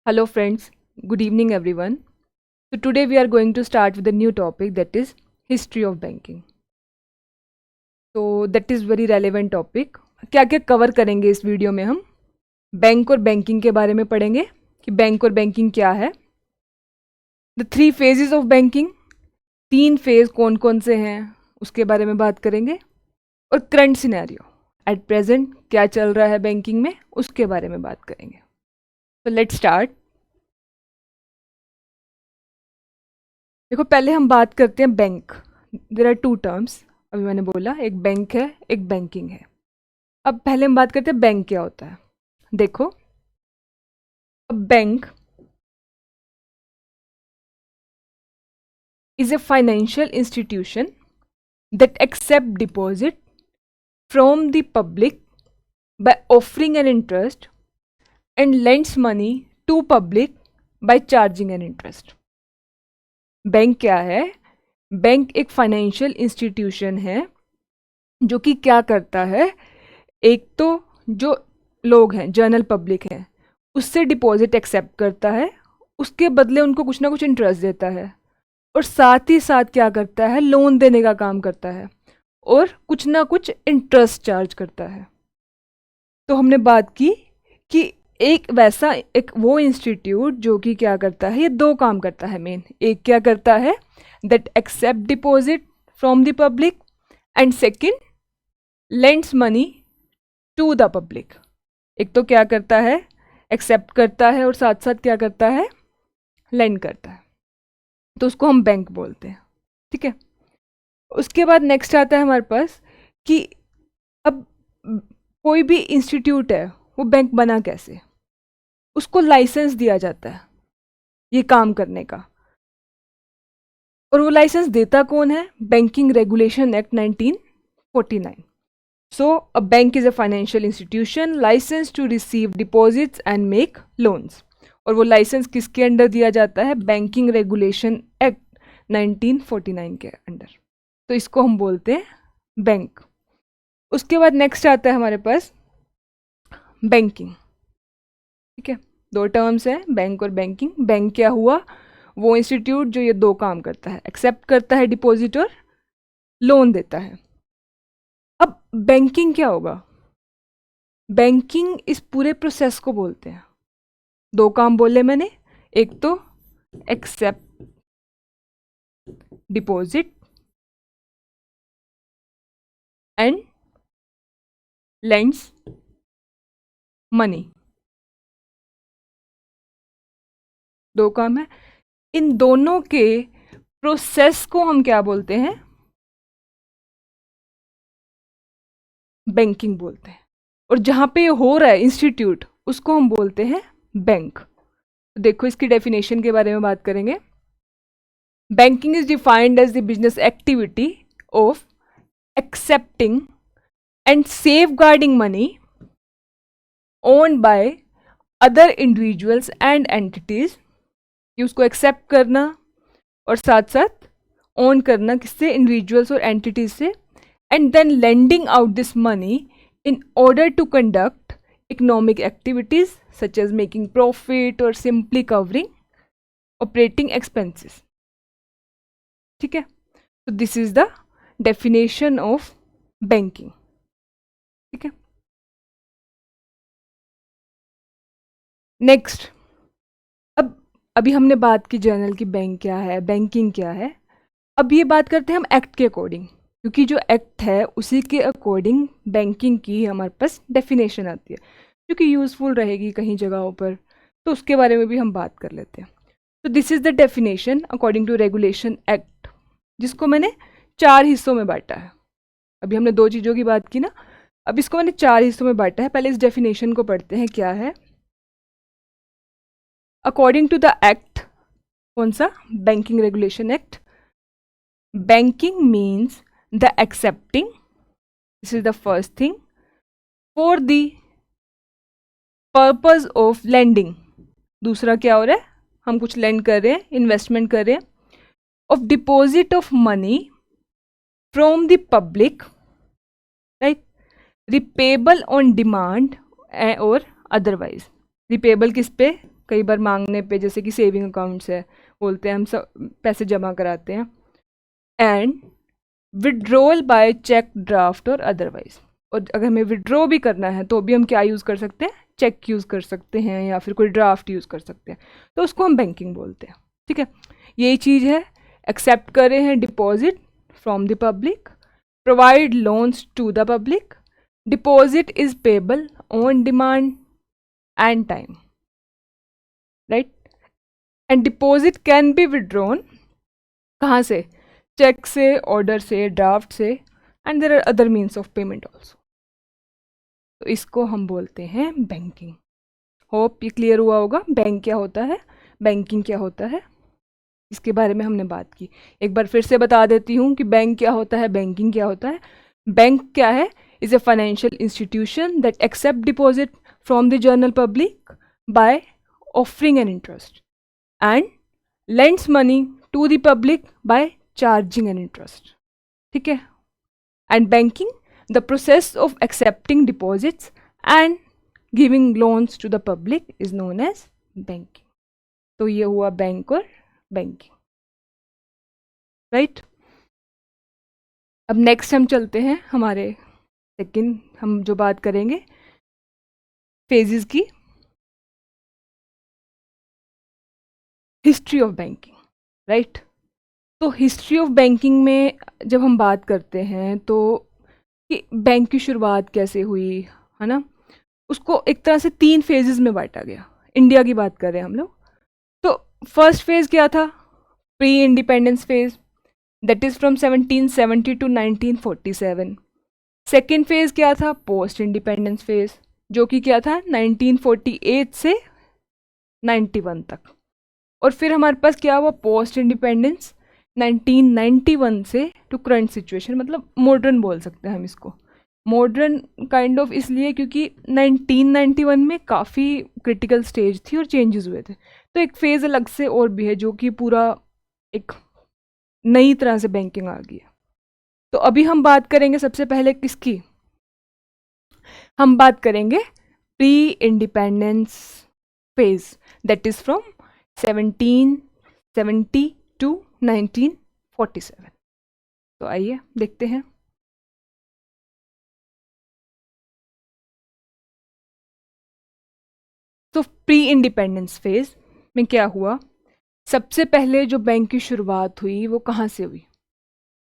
Hello friends, good evening everyone. So today we are going to start with a new topic, that is history of banking. So that is very relevant topic. क्या क्या cover करेंगे इस video में हम bank और banking के बारे में पढ़ेंगे कि बैंक और बैंकिंग क्या है, the 3 phases of banking, 3 phase कौन कौन से हैं उसके बारे में बात करेंगे, और करंट सिनेरियो एट प्रेजेंट क्या चल रहा है बैंकिंग में उसके बारे में बात करेंगे. तो लेट्स स्टार्ट. देखो पहले हम बात करते हैं बैंक. There are 2 terms. अभी मैंने बोला एक बैंक है एक बैंकिंग है. अब पहले हम बात करते हैं बैंक क्या होता है. देखो अब bank is a financial institution that accept deposit from the public by offering an interest and lends money to public by charging an interest. Bank क्या है? बैंक एक फाइनेंशियल इंस्टीट्यूशन है जो कि क्या करता है, एक तो जो लोग हैं जनरल पब्लिक हैं उससे डिपॉजिट एक्सेप्ट करता है, उसके बदले उनको कुछ ना कुछ इंटरेस्ट देता है, और साथ ही साथ क्या करता है, लोन देने का काम करता है और कुछ ना कुछ इंटरेस्ट चार्ज करता है. तो हमने बात की कि एक वैसा एक वो इंस्टीट्यूट जो कि क्या करता है, ये 2 काम करता है मेन. एक क्या करता है, that accept deposit from the public, and second lends money to the public. एक तो क्या करता है, एक्सेप्ट करता है और साथ साथ क्या करता है, लेंड करता है. तो उसको हम बैंक बोलते हैं. ठीक है. उसके बाद नेक्स्ट आता है हमारे पास कि अब कोई भी इंस्टीट्यूट है वो बैंक बना कैसे, उसको लाइसेंस दिया जाता है ये काम करने का. और वो लाइसेंस देता कौन है? Banking regulation act 1949. So a bank is a financial institution licence to receive deposits and make loans. और वो लाइसेंस किसके अंडर दिया जाता है? बैंकिंग रेगुलेशन एक्ट 1949 के अंडर. तो इसको हम बोलते हैं बैंक. उसके बाद नेक्स्ट आता है हमारे पास बैंकिंग. ठीक है, 2 टर्म्स है बैंक और बैंकिंग. बैंक क्या हुआ? वो इंस्टीट्यूट जो ये 2 काम करता है, एक्सेप्ट करता है डिपॉजिट और लोन देता है. अब बैंकिंग क्या होगा? बैंकिंग इस पूरे प्रोसेस को बोलते हैं. 2 काम बोले मैंने, एक तो accept deposit and lends money. 2 काम है. इन दोनों के प्रोसेस को हम क्या बोलते हैं? बैंकिंग बोलते हैं. और जहां पे ये हो रहा है इंस्टीट्यूट, उसको हम बोलते हैं बैंक. तो देखो इसकी डेफिनेशन के बारे में बात करेंगे. Banking is defined as the business activity of accepting and safeguarding money owned by other individuals and entities. कि उसको एक्सेप्ट करना और साथ साथ ओन करना किससे? इंडिविजुअल्स और एंटिटीज से. And then lending out this money in order to conduct economic activities such as making profit or simply covering operating expenses. ठीक है. So this is the definition of banking. ठीक है. Next, अब अभी हमने बात की जर्नल की बैंक क्या है, बैंकिंग क्या है. अब ये बात करते हैं हम एक्ट के अकॉर्डिंग, क्योंकि जो एक्ट है उसी के अकॉर्डिंग बैंकिंग की हमारे पास डेफिनेशन आती है, क्योंकि यूज़फुल रहेगी कहीं जगहों पर. तो उसके बारे में भी हम बात कर लेते हैं. तो this is the definition according to regulation act, जिसको मैंने 4 हिस्सों में बांटा है. अभी हमने 2 चीज़ों की बात की ना, अब इसको मैंने 4 हिस्सों में बांटा है. पहले इस डेफिनेशन को पढ़ते हैं क्या है. अकॉर्डिंग टू द एक्ट, कौन सा? Banking regulation act. Banking means the accepting, this is the first thing, for the purpose of lending. दूसरा क्या हो रहा है, हम कुछ लेंड कर रहे हैं, इन्वेस्टमेंट कर रहे हैं, of deposit of money from the public, right, repayable on demand or otherwise. repayable किस पे? कई बार मांगने पे, जैसे कि सेविंग अकाउंट्स है, बोलते हैं हम सब पैसे जमा कराते हैं। And withdrawal by cheque, draft और अदरवाइज। और अगर हमें विड्रॉ भी करना है तो भी हम क्या यूज़ कर सकते हैं, चेक यूज़ कर सकते हैं या फिर कोई ड्राफ्ट यूज़ कर सकते हैं, तो उसको हम बैंकिंग बोलते हैं। ठीक है, यही चीज़ है। एक्सेप्ट कर रहे हैं deposit from the public, provide loans to the public, deposit is payable on demand and time, right. And deposit can be withdrawn कहाँ से, चेक से, ऑर्डर से, ड्राफ्ट से, and there are other means of payment also. तो इसको हम बोलते हैं बैंकिंग। होप ये क्लियर हुआ होगा, बैंक क्या होता है, बैंकिंग क्या होता है, इसके बारे में हमने बात की। एक बार फिर से बता देती हूँ कि बैंक क्या होता है, बैंकिंग क्या होता है। बैंक क्या है, is a financial institution that accept deposit from the general public by offering an interest and lends money to the public by charging an interest. ठीक है, and banking, the process of accepting deposits and giving loans to the public is known as banking. तो ये हुआ bank और banking, right. अब next हम चलते हैं हमारे सेकंड, हम जो बात करेंगे फेजेस की, हिस्ट्री ऑफ बैंकिंग, राइट। तो हिस्ट्री ऑफ बैंकिंग में जब हम बात करते हैं तो कि बैंक की शुरुआत कैसे हुई, है ना, उसको एक तरह से 3 फेजेस में बांटा गया। इंडिया की बात कर रहे हैं हम लोग। तो फर्स्ट फेज क्या था, pre independence phase, that is from 1770 to 1947। Second phase क्या था, पोस्ट इंडिपेंडेंस फेज, जो कि क्या था 1948 से 91 तक। और फिर हमारे पास क्या हुआ, पोस्ट इंडिपेंडेंस 1991 से टू करंट सिचुएशन, मतलब मॉडर्न बोल सकते हैं हम इसको। मॉडर्न काइंड ऑफ इसलिए क्योंकि 1991 में काफ़ी क्रिटिकल स्टेज थी और चेंजेस हुए थे। तो एक फेज़ अलग से और भी है जो कि पूरा एक नई तरह से बैंकिंग आ गई है। तो अभी हम बात करेंगे सबसे पहले किसकी, हम बात करेंगे pre independence phase, that is from 1770 to 1947। तो आइए देखते हैं। तो प्री इंडिपेंडेंस फेज में क्या हुआ, सबसे पहले जो बैंक की शुरुआत हुई वो कहाँ से हुई,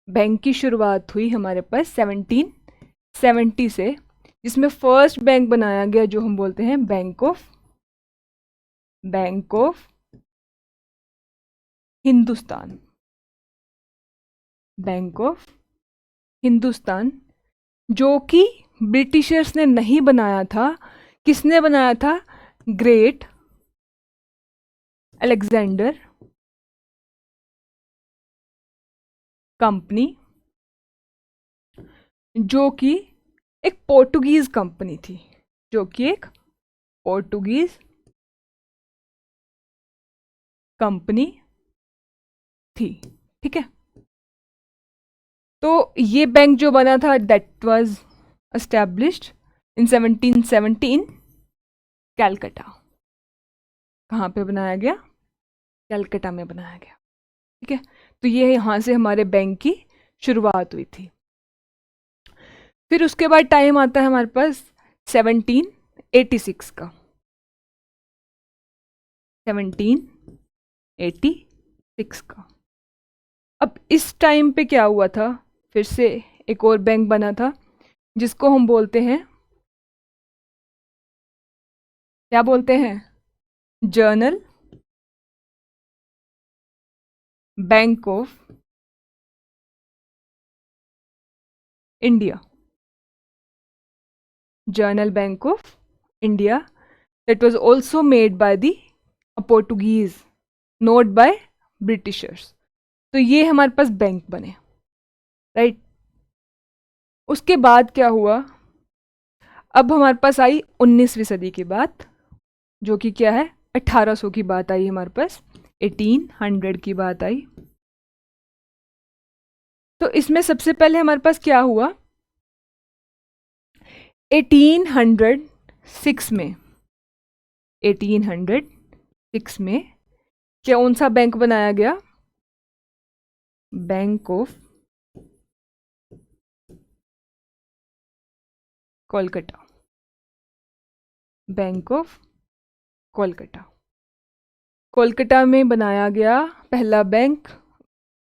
बैंक की शुरुआत हुई हमारे पास 1770 से, जिसमें फर्स्ट बैंक बनाया गया जो हम बोलते हैं bank of Hindustan, bank of Hindustan, जो कि ब्रिटिशर्स ने नहीं बनाया था। किसने बनाया था, ग्रेट अलेक्जेंडर कंपनी, जो कि एक पोर्टुगीज कंपनी थी, जो कि एक पोर्टुगीज कंपनी थी। ठीक है, तो ये बैंक जो बना था that was established in 1717 Calcutta. कहाँ पे बनाया गया, कैलकटा में बनाया गया। ठीक है, तो ये यहाँ से हमारे बैंक की शुरुआत हुई थी। फिर उसके बाद टाइम आता है हमारे पास 1786 का, 1786 का। अब इस टाइम पे क्या हुआ था, फिर से एक और बैंक बना था जिसको हम बोलते हैं, क्या बोलते हैं, journal bank of India, journal bank of India, that was also made by the Portuguese, not by Britishers। तो ये हमारे पास बैंक बने, राइट। उसके बाद क्या हुआ, अब हमारे पास आई 19वीं सदी की बात, जो कि क्या है 1800 की बात आई हमारे पास, 1800 की बात आई। तो इसमें सबसे पहले हमारे पास क्या हुआ, 1806 में 1806 में कौन सा बैंक बनाया गया? Bank of Kolkata. Bank of Kolkata. Kolkata में बनाया गया पहला बैंक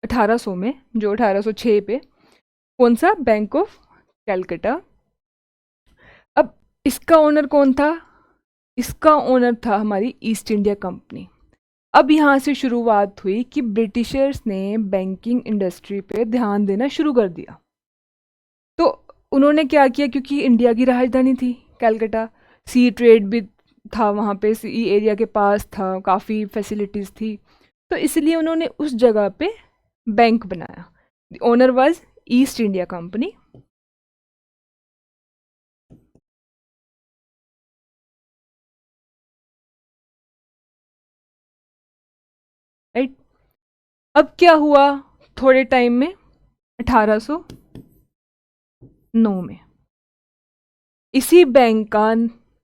1800 में, जो 1806 पे। कौन सा? Bank of Calcutta. अब इसका ओनर कौन था? इसका ओनर था हमारी ईस्ट इंडिया कंपनी। अब यहाँ से शुरुआत हुई कि ब्रिटिशर्स ने बैंकिंग इंडस्ट्री पे ध्यान देना शुरू कर दिया। तो उन्होंने क्या किया, क्योंकि इंडिया की राजधानी थी कलकत्ता, सी ट्रेड भी था वहाँ पे, सी एरिया के पास था, काफ़ी फैसिलिटीज़ थी, तो इसलिए उन्होंने उस जगह पे बैंक बनाया। The owner was east India company. Right. अब क्या हुआ थोड़े टाइम में, 1809 में इसी बैंक का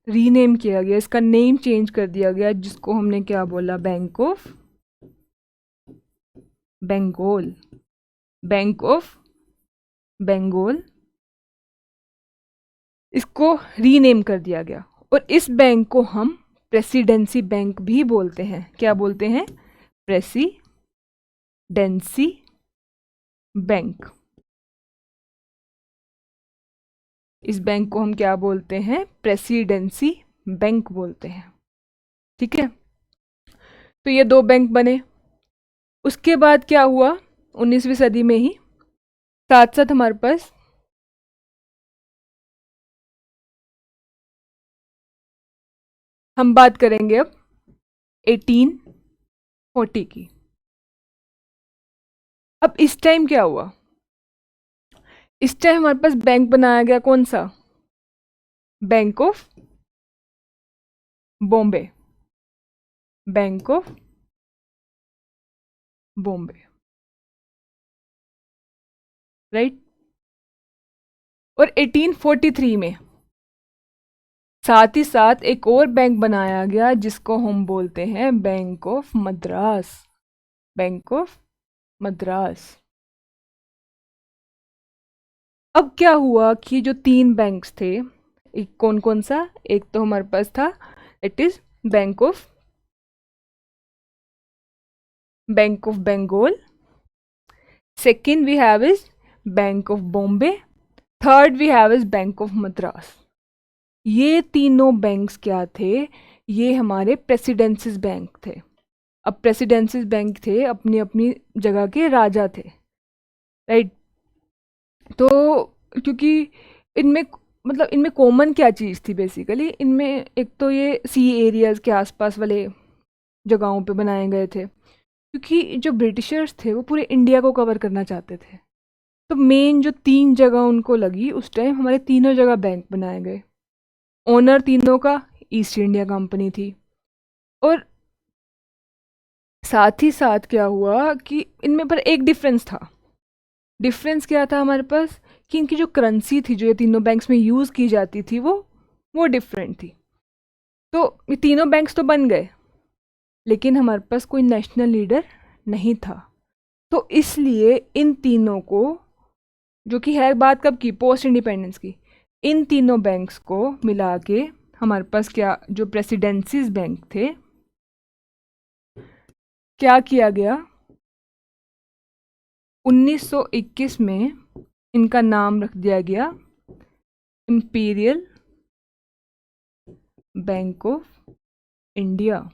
रीनेम किया गया, इसका नेम चेंज कर दिया गया, जिसको हमने क्या बोला? Bank of Bengal. Bank of Bengal, इसको रीनेम कर दिया गया। और इस बैंक को हम प्रेसिडेंसी बैंक भी बोलते हैं। क्या बोलते हैं? Presidency bank. इस बैंक को हम क्या बोलते हैं? प्रेसिडेंसी बैंक बोलते हैं। ठीक है, तो ये दो बैंक बने। उसके बाद क्या हुआ 19वीं सदी में ही, साथ साथ हमारे पास हम बात करेंगे अब 1840 की। अब इस टाइम क्या हुआ? इस टाइम हमारे पास बैंक बनाया गया, कौन सा? Bank of Bombay. Bank of Bombay, right. और 1843 में साथ ही साथ एक और बैंक बनाया गया, जिसको हम बोलते हैं bank of Madras. Bank of Madras. अब क्या हुआ कि जो तीन बैंक्स थे, एक कौन कौन सा? एक तो हमारे पास था, it is bank of Bengal. Second we have is bank of Bombay. Third we have is bank of Madras. ये तीनों बैंक्स क्या थे? ये हमारे प्रेसिडेंसीज बैंक थे। अब प्रेसिडेंसीज बैंक थे, अपनी अपनी जगह के राजा थे, राइट। तो क्योंकि इनमें मतलब इनमें कॉमन क्या चीज़ थी बेसिकली, इनमें एक तो ये सी एरियाज़ के आसपास वाले जगहों पे बनाए गए थे, क्योंकि जो ब्रिटिशर्स थे वो पूरे इंडिया को कवर करना चाहते थे। तो मेन जो तीन जगह उनको लगी उस टाइम, हमारे तीनों जगह बैंक बनाए गए। ओनर तीनों का ईस्ट इंडिया कंपनी थी। और साथ ही साथ क्या हुआ कि इनमें पर एक डिफरेंस था। डिफरेंस क्या था हमारे पास? कि इनकी जो करेंसी थी, जो ये तीनों बैंक्स में यूज़ की जाती थी, वो डिफरेंट थी। तो ये तीनों बैंक्स तो बन गए, लेकिन हमारे पास कोई नेशनल लीडर नहीं था। तो इसलिए इन तीनों को, जो कि है बात कब की? पोस्ट इंडिपेंडेंस की, इन तीनों बैंक्स को मिला के हमारे पास क्या, जो प्रेसिडेंसीज बैंक थे, क्या किया गया? 1921 में इनका नाम रख दिया गया imperial bank of India.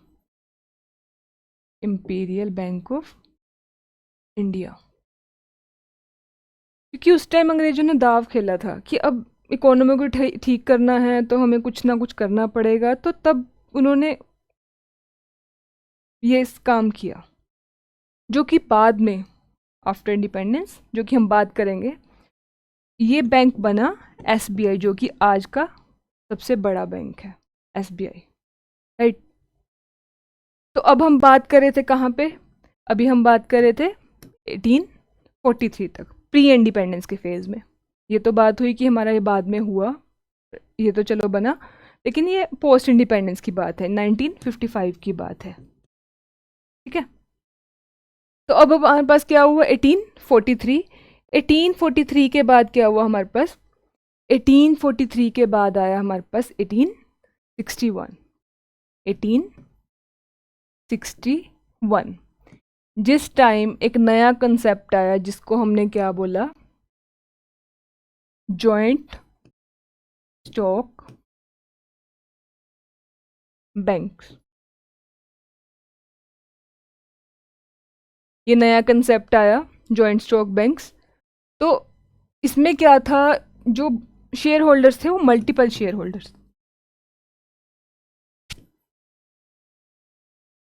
Imperial bank of India, क्योंकि उस टाइम अंग्रेजों ने दाव खेला था कि अब इकोनॉमी को ठीक करना है तो हमें कुछ ना कुछ करना पड़ेगा। तो तब उन्होंने ये काम किया, जो कि बाद में आफ्टर इंडिपेंडेंस, जो कि हम बात करेंगे, ये बैंक बना एसबीआई, जो कि आज का सबसे बड़ा बैंक है एसबीआई, राइट। तो अब हम बात कर रहे थे कहाँ पे? अभी हम बात कर रहे थे 1843 तक, प्री इंडिपेंडेंस के फेज़ में। ये तो बात हुई कि हमारा ये बाद में हुआ, ये तो चलो बना, लेकिन ये पोस्ट इंडिपेंडेंस की बात है, 1955 की बात है। ठीक है। तो अब हमारे पास क्या हुआ, 1843। 1843 के बाद क्या हुआ हमारे पास, 1843 के बाद आया हमारे पास 1861। 1861 जिस टाइम एक नया कंसेप्ट आया जिसको हमने क्या बोला, जॉइंट स्टॉक बैंक्स। ये नया कंसेप्ट आया जॉइंट स्टॉक बैंक्स। तो इसमें क्या था, जो शेयर होल्डर्स थे वो मल्टीपल शेयर होल्डर्स,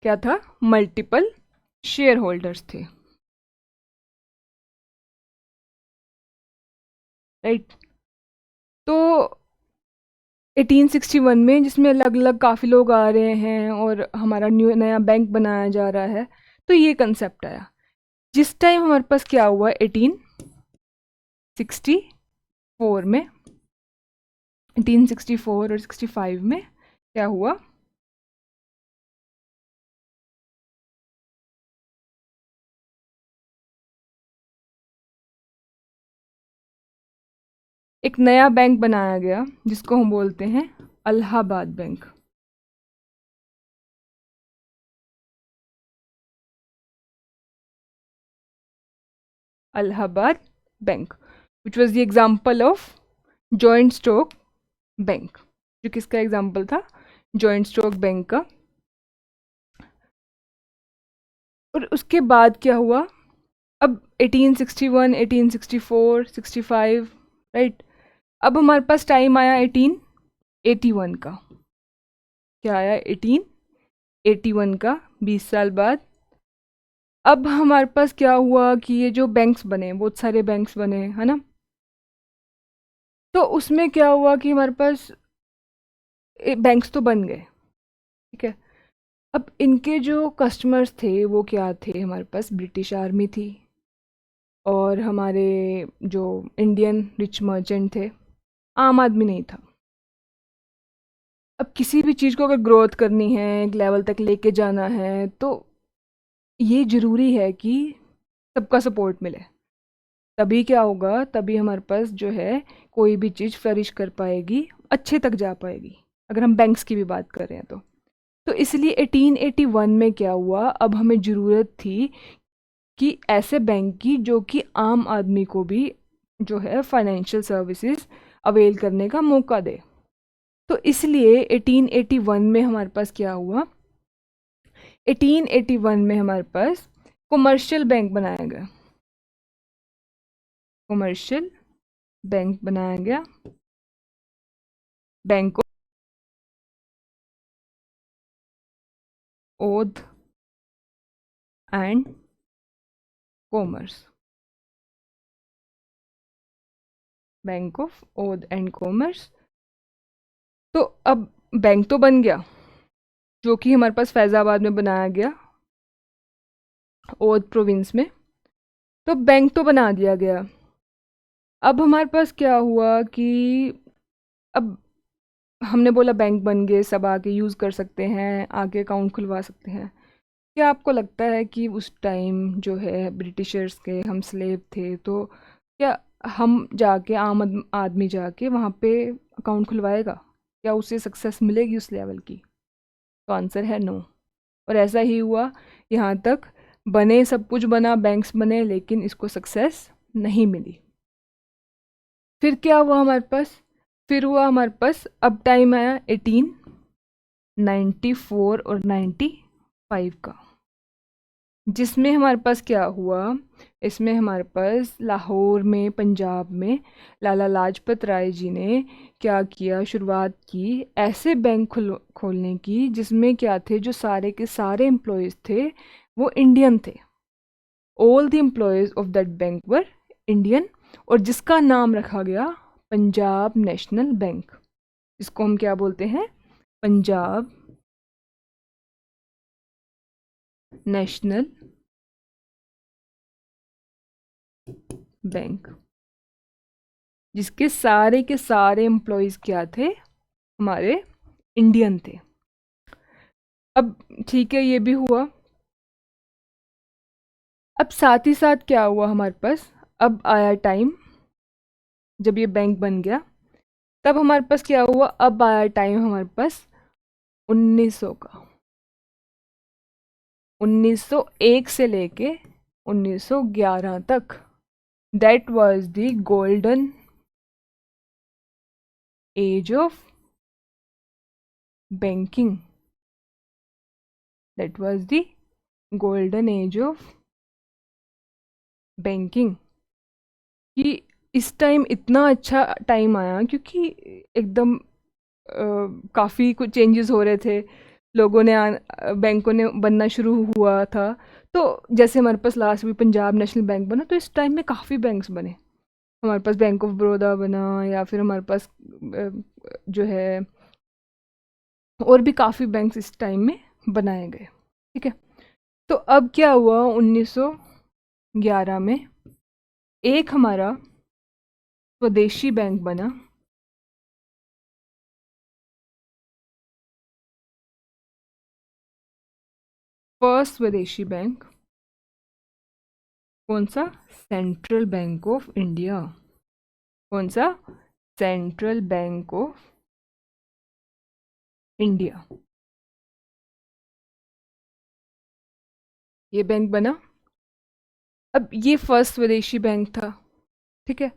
क्या था, मल्टीपल शेयर होल्डर्स थे, राइट। तो 1861 में जिसमें अलग अलग काफ़ी लोग आ रहे हैं और हमारा न्यू नया बैंक बनाया जा रहा है, तो ये कंसेप्ट आया। जिस टाइम हमारे पास क्या हुआ, 1864 में, 1864 और 65 में क्या हुआ, एक नया बैंक बनाया गया जिसको हम बोलते हैं Allahabad bank. Allahabad bank which was the example of joint stock bank, जो किसका एग्जाम्पल था, जॉइंट स्टॉक बैंक का। और उसके बाद क्या हुआ, अब 1861, 1864, 65, राइट। अब हमारे पास टाइम आया 1881 का। क्या आया, 1881 का, 20 साल बाद। अब हमारे पास क्या हुआ कि ये जो बैंक्स बने, बहुत सारे बैंक्स बने, है ना। तो उसमें क्या हुआ कि हमारे पास बैंक्स तो बन गए, ठीक है। अब इनके जो कस्टमर्स थे वो क्या थे, हमारे पास ब्रिटिश आर्मी थी और हमारे जो इंडियन रिच मर्चेंट थे, आम आदमी नहीं था। अब किसी भी चीज़ को अगर ग्रोथ करनी है, एक लेवल तक लेके जाना है, तो ये ज़रूरी है कि सबका सपोर्ट मिले। तभी क्या होगा, तभी हमारे पास जो है कोई भी चीज़ फ्लरिश कर पाएगी, अच्छे तक जा पाएगी, अगर हम बैंक्स की भी बात कर रहे हैं तो इसलिए 1881 में क्या हुआ, अब हमें ज़रूरत थी कि ऐसे बैंक की जो कि आम आदमी को भी जो है फाइनेंशियल सर्विसेज अवेल करने का मौका दे। तो इसलिए 1881 में हमारे पास क्या हुआ, 1881 में हमारे पास कमर्शियल बैंक बनाया गया, कमर्शियल बैंक बनाया गया, bank of oath and commerce, bank of oath and commerce. तो अब बैंक तो बन गया, जो कि हमारे पास फैज़ाबाद में बनाया गया, ओध प्रोविंस में। तो बैंक तो बना दिया गया। अब हमारे पास क्या हुआ कि अब हमने बोला बैंक बन गए, सब आके यूज़ कर सकते हैं, आके अकाउंट खुलवा सकते हैं। क्या आपको लगता है कि उस टाइम जो है ब्रिटिशर्स के हम स्लेव थे, तो क्या हम जाके आदमी जाके वहाँ पे अकाउंट खुलवाएगा, क्या उसे सक्सेस मिलेगी उस लेवल की? तो आंसर है नो। और ऐसा ही हुआ, यहाँ तक बने, सब कुछ बना, बैंक्स बने, लेकिन इसको सक्सेस नहीं मिली। फिर क्या हुआ हमारे पास, फिर हुआ हमारे पास, अब टाइम आया 1894 और 95 का, जिसमें हमारे पास क्या हुआ, इसमें हमारे पास लाहौर में, पंजाब में लाला लाजपत राय जी ने क्या किया, शुरुआत की ऐसे बैंक खोलने की जिसमें क्या थे, जो सारे के सारे एम्प्लॉयज़ थे वो इंडियन थे। All the employees of that bank were Indian, और जिसका नाम रखा गया पंजाब नेशनल बैंक, इसको हम क्या बोलते हैं, पंजाब नेशनल बैंक, जिसके सारे के सारे एम्प्लॉयज़ क्या थे, हमारे इंडियन थे। अब ठीक है, ये भी हुआ। अब साथ ही साथ क्या हुआ हमारे पास, अब आया टाइम जब ये बैंक बन गया, तब हमारे पास क्या हुआ, अब आया टाइम हमारे पास 1900 का। 1901 से लेके 1911 तक, that was the golden age of banking. That was the golden age of banking. कि इस टाइम इतना अच्छा टाइम आया क्योंकि एकदम काफ़ी कुछ चेंजेस हो रहे थे, लोगों ने बैंकों ने बनना शुरू हुआ था। तो जैसे हमारे पास लास्ट भी पंजाब नेशनल बैंक बना, तो इस टाइम में काफ़ी बैंक्स बने। हमारे पास बैंक ऑफ बड़ौदा बना, या फिर हमारे पास जो है और भी काफ़ी बैंक्स इस टाइम में बनाए गए। ठीक है, तो अब क्या हुआ, 1911 में एक हमारा स्वदेशी बैंक बना, फर्स्ट स्वदेशी बैंक। कौन सा? Central bank of India. कौन सा? Central bank of India. ये बैंक बना। अब ये फर्स्ट स्वदेशी बैंक था। ठीक है,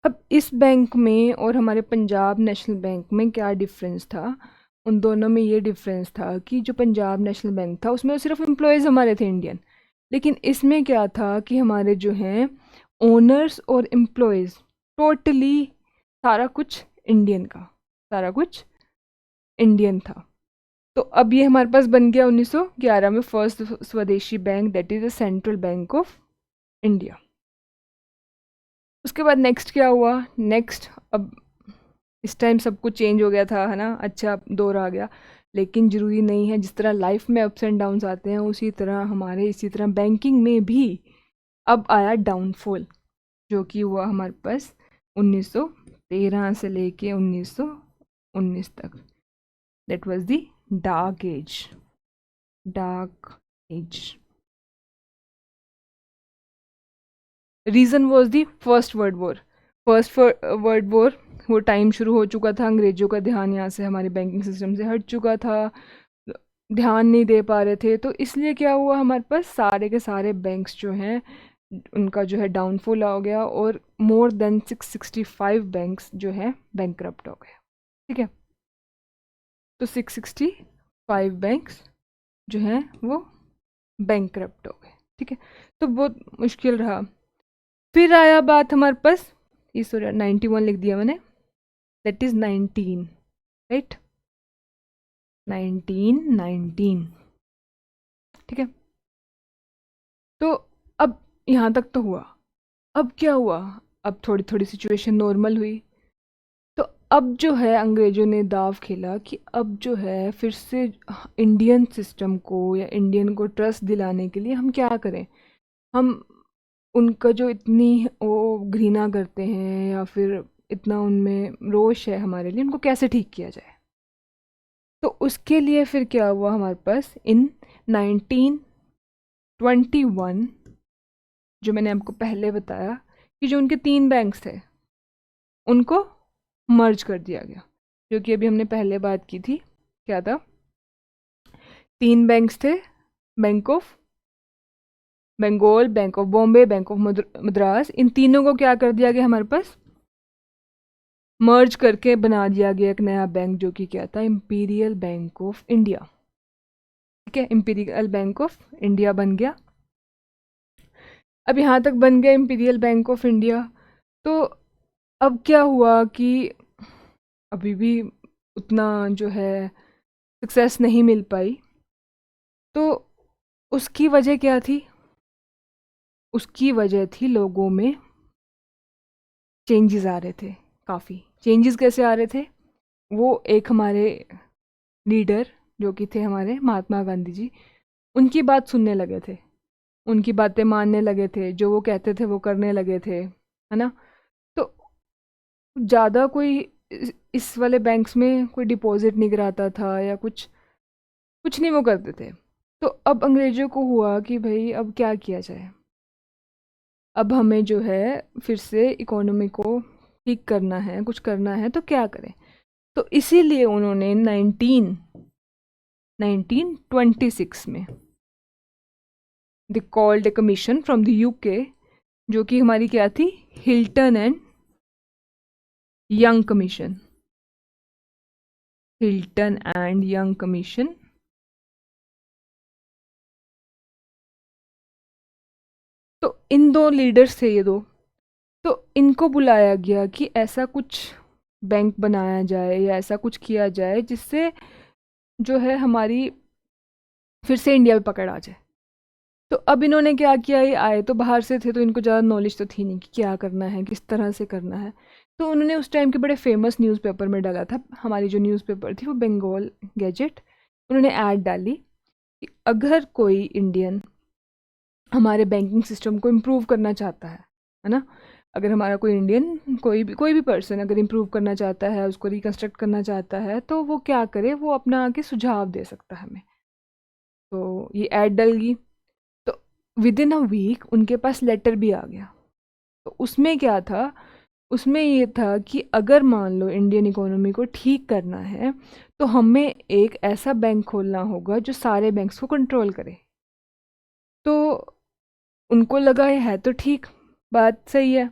अब इस बैंक में और हमारे पंजाब नेशनल बैंक में क्या डिफरेंस था? उन दोनों में ये डिफरेंस था कि जो पंजाब नेशनल बैंक था उसमें सिर्फ एम्प्लॉयज़ हमारे थे इंडियन, लेकिन इसमें क्या था कि हमारे जो हैं ओनर्स और एम्प्लॉयज़ टोटली सारा कुछ इंडियन का, सारा कुछ इंडियन था। तो अब ये हमारे पास बन गया 1911 में फर्स्ट स्वदेशी bank, that is the central bank of India. उसके बाद नेक्स्ट क्या हुआ? नेक्स्ट अब इस टाइम सब कुछ चेंज हो गया था, है ना, अच्छा दौर आ गया। लेकिन ज़रूरी नहीं है, जिस तरह लाइफ में अप्स एंड डाउन्स आते हैं उसी तरह हमारे इसी तरह बैंकिंग में भी अब आया डाउनफॉल, जो कि हुआ हमारे पास 1913 से लेके 1919 तक। That was the dark age. Dark age. Reason was the first world war. First world war वो टाइम शुरू हो चुका था, अंग्रेज़ों का ध्यान यहाँ से हमारे बैंकिंग सिस्टम से हट चुका था, ध्यान नहीं दे पा रहे थे, तो इसलिए क्या हुआ, हमारे पास सारे के सारे बैंक्स जो हैं उनका जो है डाउनफॉल हो गया, और मोर देन 665 बैंक्स जो है बैंकरप्ट हो गए। ठीक है, तो 665 बैंक्स जो हैं वो बैंकरप्ट हो गए। ठीक है, तो बहुत मुश्किल रहा। फिर आया बात हमारे पास, ये सॉरी 91 लिख दिया मैंने, दैट इज़ 19, राइट, 1919। ठीक है, तो अब यहाँ तक तो हुआ। अब क्या हुआ? अब थोड़ी थोड़ी सिचुएशन नॉर्मल हुई, तो अब जो है अंग्रेज़ों ने दाव खेला कि अब जो है फिर से इंडियन सिस्टम को या इंडियन को ट्रस्ट दिलाने के लिए हम क्या करें। हम उनका जो इतनी वो घृणा करते हैं या फिर इतना उनमें रोष है हमारे लिए, उनको कैसे ठीक किया जाए। तो उसके लिए फिर क्या हुआ हमारे पास, इन 1921, जो मैंने आपको पहले बताया कि जो उनके 3 बैंक्स थे उनको मर्ज कर दिया गया, जो कि अभी हमने पहले बात की थी। क्या था? 3 बैंक्स थे, bank of Bengal, bank of Bombay, bank of Madras. इन तीनों को क्या कर दिया गया हमारे पास, मर्ज करके बना दिया गया एक नया बैंक, जो कि क्या था, इंपीरियल बैंक ऑफ इंडिया। ठीक है, इंपीरियल बैंक ऑफ इंडिया बन गया। अब यहाँ तक बन गया इंपीरियल बैंक ऑफ इंडिया, तो अब क्या हुआ कि अभी भी उतना जो है सक्सेस नहीं मिल पाई। तो उसकी वजह क्या थी? उसकी वजह थी लोगों में चेंजेस आ रहे थे, काफ़ी चेंजेस। कैसे आ रहे थे? वो एक हमारे लीडर जो कि थे हमारे महात्मा गांधी जी, उनकी बात सुनने लगे थे, उनकी बातें मानने लगे थे, जो वो कहते थे वो करने लगे थे, है ना। तो ज़्यादा कोई इस वाले बैंक्स में कोई डिपॉजिट नहीं कराता था या कुछ कुछ नहीं वो करते थे। तो अब अंग्रेज़ों को हुआ कि भाई अब क्या किया जाए। अब हमें जो है फिर से इकोनॉमी को ठीक करना है, कुछ करना है, तो क्या करें? तो इसीलिए उन्होंने 1926 में they called a commission from the UK, जो कि हमारी क्या थी, Hilton and young commission, Hilton and young commission. तो इन दो लीडर्स थे ये दो, तो इनको बुलाया गया कि ऐसा कुछ बैंक बनाया जाए या ऐसा कुछ किया जाए जिससे जो है हमारी फिर से इंडिया में पकड़ आ जाए। तो अब इन्होंने क्या किया, ये आए तो बाहर से थे तो इनको ज़्यादा नॉलेज तो थी नहीं कि क्या करना है, किस तरह से करना है। तो उन्होंने उस टाइम के बड़े फेमस न्यूज़पेपर में डाला था, हमारी जो न्यूज़पेपर थी वो बंगाल गैजेट, उन्होंने ऐड डाली कि अगर कोई इंडियन हमारे बैंकिंग सिस्टम को इम्प्रूव करना चाहता है ना, अगर हमारा कोई इंडियन कोई भी पर्सन अगर इम्प्रूव करना चाहता है, उसको रिकन्स्ट्रक्ट करना चाहता है, तो वो क्या करे, वो अपना आके सुझाव दे सकता है हमें। तो ये ऐड डल गई, तो विद इन अ वीक उनके पास लेटर भी आ गया। तो उसमें क्या था, उसमें ये था कि अगर मान लो इंडियन इकोनॉमी को ठीक करना है तो हमें एक ऐसा बैंक खोलना होगा जो सारे बैंक्स को कंट्रोल करे। तो उनको लगा ये है तो ठीक, बात सही है,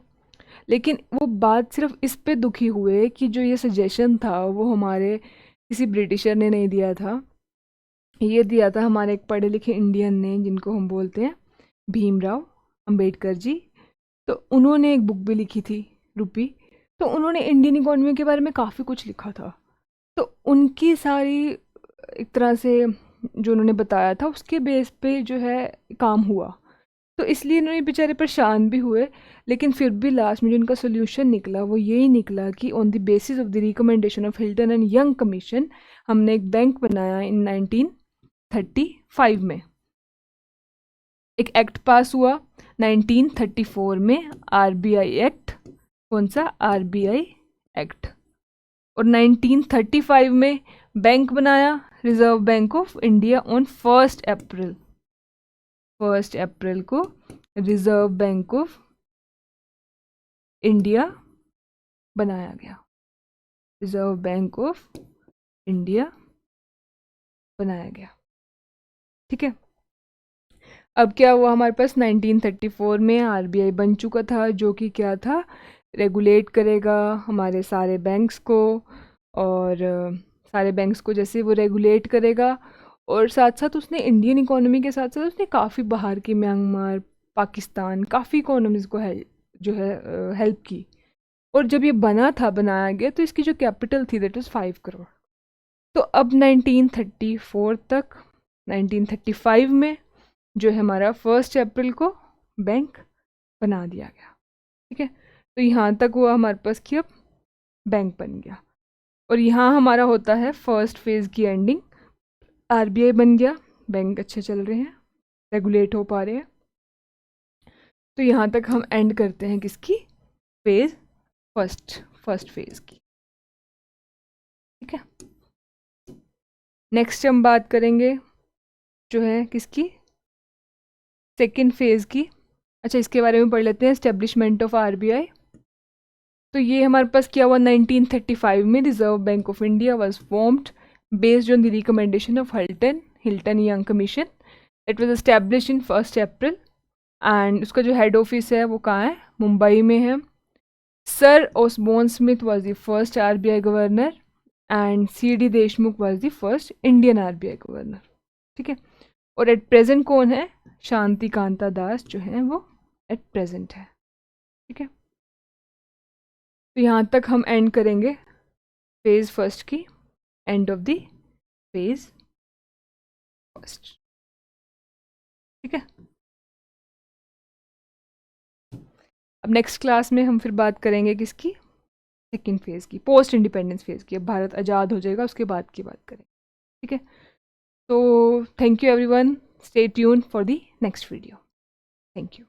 लेकिन वो बात सिर्फ इस पे दुखी हुए कि जो ये सजेशन था वो हमारे किसी ब्रिटिशर ने नहीं दिया था, ये दिया था हमारे एक पढ़े लिखे इंडियन ने जिनको हम बोलते हैं भीमराव अंबेडकर जी। तो उन्होंने एक बुक भी लिखी थी, रूपी। तो उन्होंने इंडियन इकोनॉमी के बारे में काफ़ी कुछ लिखा था। तो उनकी सारी एक तरह से जो उन्होंने बताया था उसके बेस पे जो है काम हुआ। तो इसलिए इन्होंने बेचारे परेशान भी हुए, लेकिन फिर भी लास्ट में जो उनका सोल्यूशन निकला वो यही निकला कि on the basis of the recommendation of Hilton and young commission हमने एक बैंक बनाया इन 1935 में। एक एक्ट पास हुआ 1934 में, आरबीआई एक्ट। कौन सा? RBI act. और 1935 में बैंक बनाया, reserve bank of India, on 1 अप्रैल को रिजर्व बैंक ऑफ इंडिया बनाया गया, रिजर्व बैंक ऑफ इंडिया बनाया गया। ठीक है, अब क्या हुआ, हमारे पास 1934 में आरबीआई बन चुका था, जो कि क्या था, रेगुलेट करेगा हमारे सारे बैंक्स को, और सारे बैंक्स को जैसे वो रेगुलेट करेगा, और साथ साथ उसने इंडियन इकोनॉमी के साथ साथ उसने काफ़ी बाहर की, म्यांमार, पाकिस्तान, काफ़ी इकोनॉमीज़ को जो है हेल्प की। और जब ये बनाया गया तो इसकी जो कैपिटल थी दैट वाज 5 करोड़। तो अब 1934 तक, 1935 में जो है हमारा 1 अप्रैल को बैंक बना दिया गया। ठीक है, तो यहाँ तक हुआ हमारे पास कि अब बैंक बन गया, और यहाँ हमारा होता है फर्स्ट फेज़ की एंडिंग। आरबीआई बन गया, बैंक अच्छे चल रहे हैं, रेगुलेट हो पा रहे हैं। तो यहाँ तक हम एंड करते हैं किसकी, फेज़ फर्स्ट फेज़ की। ठीक है, नेक्स्ट हम बात करेंगे जो है किसकी, सेकेंड फेज़ की। अच्छा, इसके बारे में पढ़ लेते हैं, एस्टेब्लिशमेंट ऑफ आरबीआई। तो ये हमारे पास क्या हुआ, 1935 में reserve bank of India was formed based on the recommendation of Hilton young commission. It was establish in 1 April, and उसका जो हेड ऑफिस है वो कहाँ है, मुंबई में है। Sir Osborne Smith was the first RBI governor, and CD. Deshmukh was the first Indian RBI governor. ठीक है, और एट प्रेजेंट कौन है, शांति कांता दास जो है वो एट प्रेजेंट है। ठीक है, तो यहाँ तक हम एंड करेंगे फेज़ फर्स्ट की, end of the phase first. ठीक है, अब नेक्स्ट क्लास में हम फिर बात करेंगे किसकी, सेकेंड फेज़ की, पोस्ट इंडिपेंडेंस फेज़ की। अब भारत आज़ाद हो जाएगा उसके बाद की बात करेंगे। ठीक है, तो thank you everyone, stay tune for the next video. Thank you.